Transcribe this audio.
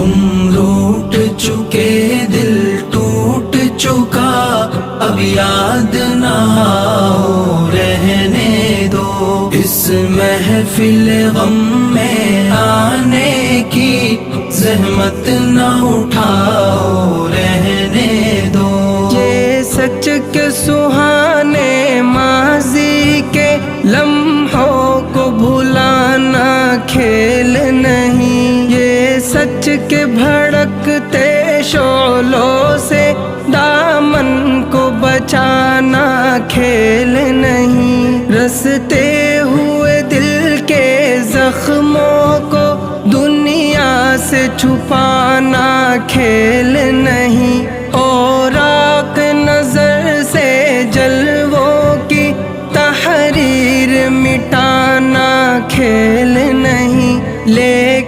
तुम रूठ चुके, दिल टूट चुका, अब याद ना आओ रहने दो। इस महफिल गम में आने की ज़हमत न उठाओ रहने दो। ये सच के सुहाने माजी के लम्हों को भुलाना खेल नहीं। ये सच के भड़कते शोलों से दामन को बचाना खेल नहीं। रसते हुए दिल के जख्मों को दुनिया से छुपाना खेल नहीं। और आँख नजर से जलवों की तहरीर मिटाना खेल नहीं। ले